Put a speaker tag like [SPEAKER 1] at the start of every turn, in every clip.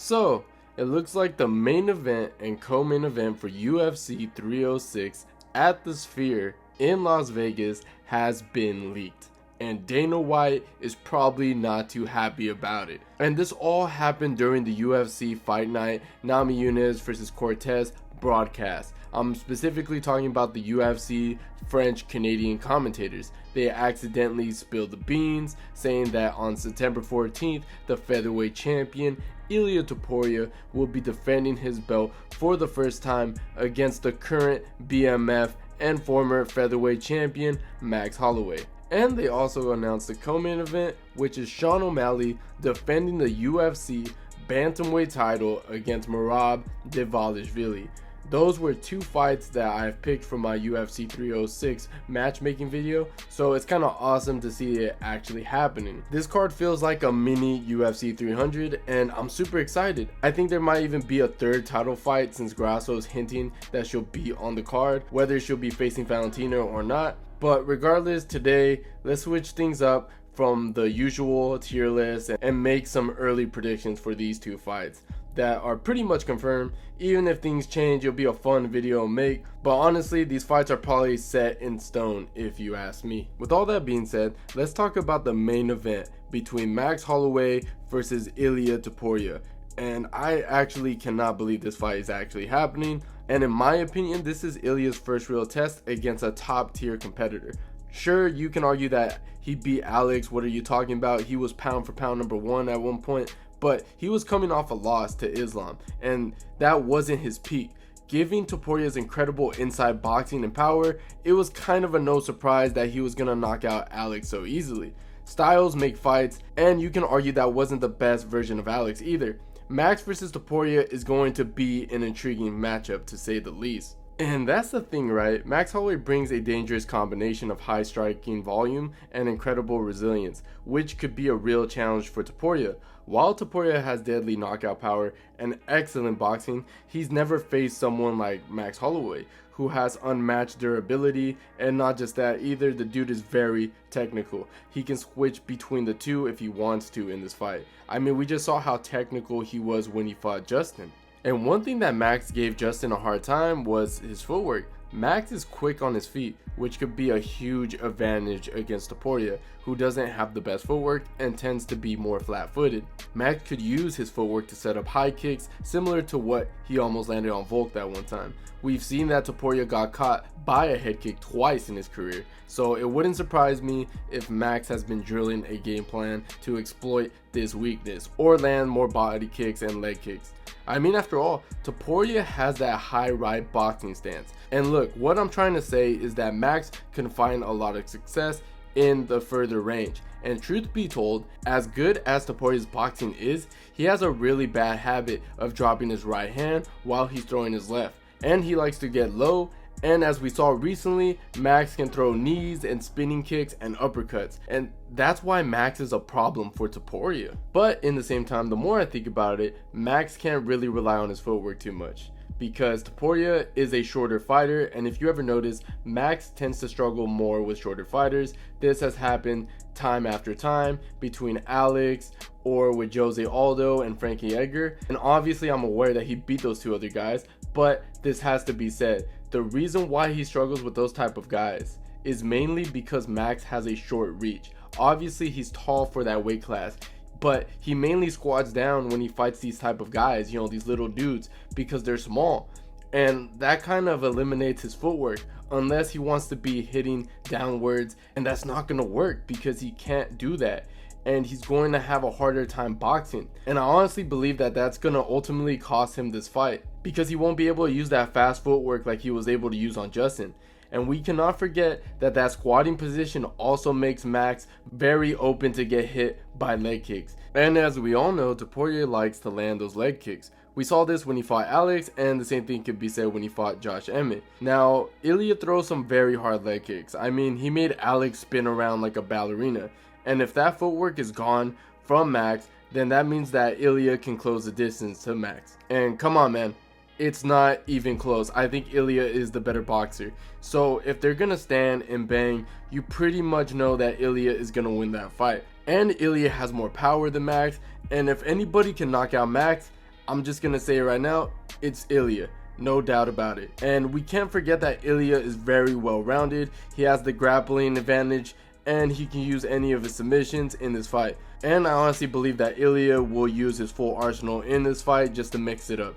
[SPEAKER 1] So, it looks like the main event and co-main event for UFC 306 at the Sphere in Las Vegas has been leaked. And Dana White is probably not too happy about it. And this all happened during the UFC Fight Night Namajunas versus Cortez broadcast. I'm specifically talking about the UFC French Canadian commentators. They accidentally spilled the beans, saying that on September 14th, the featherweight champion Ilia Topuria will be defending his belt for the first time against the current BMF and former featherweight champion Max Holloway. And they also announced the co-main event, which is Sean O'Malley defending the UFC bantamweight title against Merab Dvalishvili. Those were two fights that I've picked from my UFC 306 matchmaking video, so it's kind of awesome to see it actually happening. This card feels like a mini UFC 300 and I'm super excited. I think there might even be a third title fight since Grasso's hinting that she'll be on the card, whether she'll be facing Valentina or not. But regardless, today let's switch things up from the usual tier list and make some early predictions for these two fights that are pretty much confirmed. Even if things change, it'll be a fun video to make, but honestly these fights are probably set in stone if you ask me. With all that being said, let's talk about the main event between Max Holloway versus Ilia Topuria. And I actually cannot believe this fight is actually happening, and in my opinion this is Ilia's first real test against a top tier competitor. Sure, you can argue that he beat Alex, what are you talking about, he was pound for pound number one at one point, but he was coming off a loss to Islam, and that wasn't his peak. Giving Topuria's incredible inside boxing and power, it was kind of a no surprise that he was gonna knock out Alex so easily. Styles make fights, and you can argue that wasn't the best version of Alex either. Max versus Topuria is going to be an intriguing matchup to say the least. And that's the thing, right? Max Holloway brings a dangerous combination of high striking volume and incredible resilience, which could be a real challenge for Topuria. While Topuria has deadly knockout power and excellent boxing, he's never faced someone like Max Holloway, who has unmatched durability, and not just that either, the dude is very technical. He can switch between the two if he wants to in this fight. I mean, we just saw how technical he was when he fought Justin. And one thing that Max gave Justin a hard time was his footwork. Max is quick on his feet, which could be a huge advantage against Topuria, who doesn't have the best footwork and tends to be more flat-footed. Max could use his footwork to set up high kicks, similar to what he almost landed on Volk that one time. We've seen that Topuria got caught by a head kick twice in his career, so it wouldn't surprise me if Max has been drilling a game plan to exploit this weakness or land more body kicks and leg kicks. I mean, after all, Topuria has that high right boxing stance. And look, what I'm trying to say is that Max can find a lot of success in the further range. And truth be told, as good as Topuria's boxing is, he has a really bad habit of dropping his right hand while he's throwing his left. And he likes to get low, and as we saw recently, Max can throw knees and spinning kicks and uppercuts, and that's why Max is a problem for Topuria. But in the same time, the more I think about it, Max can't really rely on his footwork too much, because Topuria is a shorter fighter, and if you ever notice, Max tends to struggle more with shorter fighters. This has happened time after time between Alex or with Jose Aldo and Frankie Edgar, and obviously I'm aware that he beat those two other guys, but this has to be said. The reason why he struggles with those type of guys is mainly because Max has a short reach. Obviously he's tall for that weight class, but he mainly squats down when he fights these type of guys, you know, these little dudes, because they're small, and that kind of eliminates his footwork unless he wants to be hitting downwards, and that's not going to work because he can't do that, and he's going to have a harder time boxing. And I honestly believe that that's going to ultimately cost him this fight, because he won't be able to use that fast footwork like he was able to use on Justin. And we cannot forget that that squatting position also makes Max very open to get hit by leg kicks. And as we all know, Topuria likes to land those leg kicks. We saw this when he fought Alex, and the same thing could be said when he fought Josh Emmett. Now, Ilia throws some very hard leg kicks. I mean, he made Alex spin around like a ballerina. And if that footwork is gone from Max, then that means that Ilia can close the distance to Max. And come on, man. It's not even close. I think Ilia is the better boxer. So if they're gonna stand and bang, you pretty much know that Ilia is gonna win that fight. And Ilia has more power than Max, and if anybody can knock out Max, I'm just gonna say it right now, it's Ilya. No doubt about it. And we can't forget that Ilya is very well rounded. He has the grappling advantage and he can use any of his submissions in this fight. And I honestly believe that Ilya will use his full arsenal in this fight just to mix it up.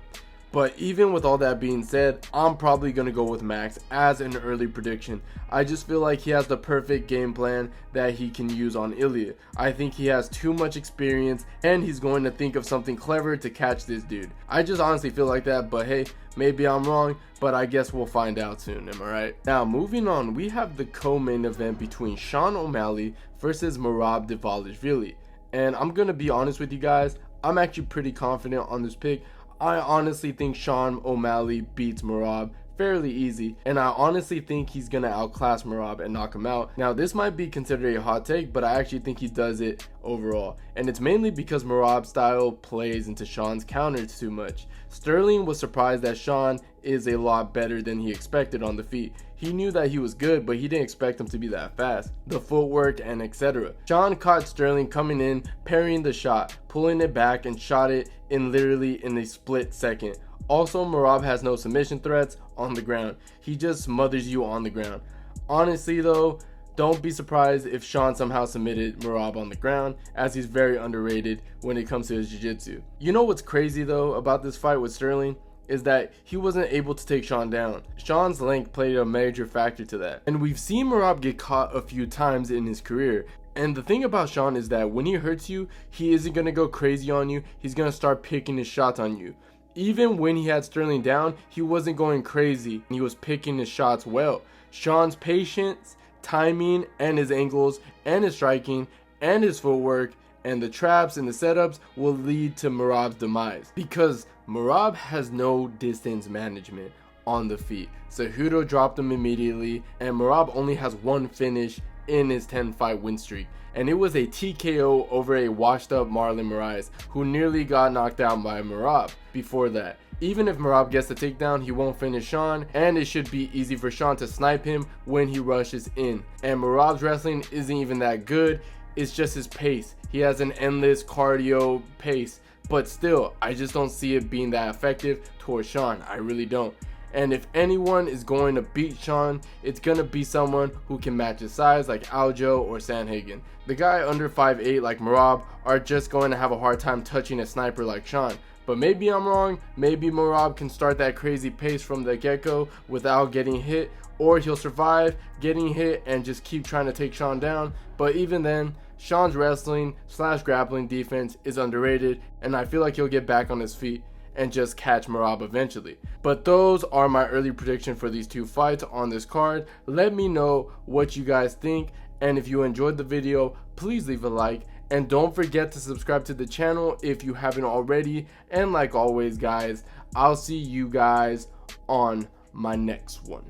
[SPEAKER 1] But even with all that being said, I'm probably going to go with Max as an early prediction. I just feel like he has the perfect game plan that he can use on Ilya. I think he has too much experience and he's going to think of something clever to catch this dude. I just honestly feel like that, but hey, maybe I'm wrong, but I guess we'll find out soon, am I right? Now moving on, we have the co-main event between Sean O'Malley versus Merab Dvalishvili. And I'm going to be honest with you guys, I'm actually pretty confident on this pick. I honestly think Sean O'Malley beats Merab fairly easy, and I honestly think he's gonna outclass Merab and knock him out. Now this might be considered a hot take, but I actually think he does it overall, and it's mainly because Merab's style plays into Sean's counters too much. Sterling was surprised that Sean is a lot better than he expected on the feet. He knew that he was good, but he didn't expect him to be that fast. The footwork and etc. Sean caught Sterling coming in, parrying the shot, pulling it back and shot it in literally in a split second. Also, Merab has no submission threats on the ground. He just smothers you on the ground. Honestly though, don't be surprised if Sean somehow submitted Merab on the ground, as he's very underrated when it comes to his jiu-jitsu. You know what's crazy though about this fight with Sterling? Is that he wasn't able to take Sean down. Sean's length played a major factor to that. And we've seen Merab get caught a few times in his career. And the thing about Sean is that when he hurts you, he isn't going to go crazy on you. He's going to start picking his shots on you. Even when he had Sterling down, he wasn't going crazy. He was picking his shots well. Sean's patience, timing, and his angles, and his striking, and his footwork, and the traps and the setups will lead to Merab's demise. Because Merab has no distance management on the feet. Cejudo dropped him immediately, and Merab only has one finish in his 10-fight win streak. And it was a TKO over a washed up Marlon Moraes, who nearly got knocked out by Merab before that. Even if Merab gets the takedown, he won't finish Sean, and it should be easy for Sean to snipe him when he rushes in. And Merab's wrestling isn't even that good, it's just his pace. He has an endless cardio pace, but still, I just don't see it being that effective towards Sean. I really don't. And if anyone is going to beat Sean, it's going to be someone who can match his size like Aljo or Sanhagen. The guy under 5'8" like Merab are just going to have a hard time touching a sniper like Sean. But maybe I'm wrong, maybe Merab can start that crazy pace from the get-go without getting hit, or he'll survive getting hit and just keep trying to take Sean down. But even then, Sean's wrestling / grappling defense is underrated, and I feel like he'll get back on his feet and just catch Merab eventually. But those are my early prediction for these two fights on this card. Let me know what you guys think, and if you enjoyed the video, please leave a like, and don't forget to subscribe to the channel if you haven't already. And like always guys, I'll see you guys on my next one.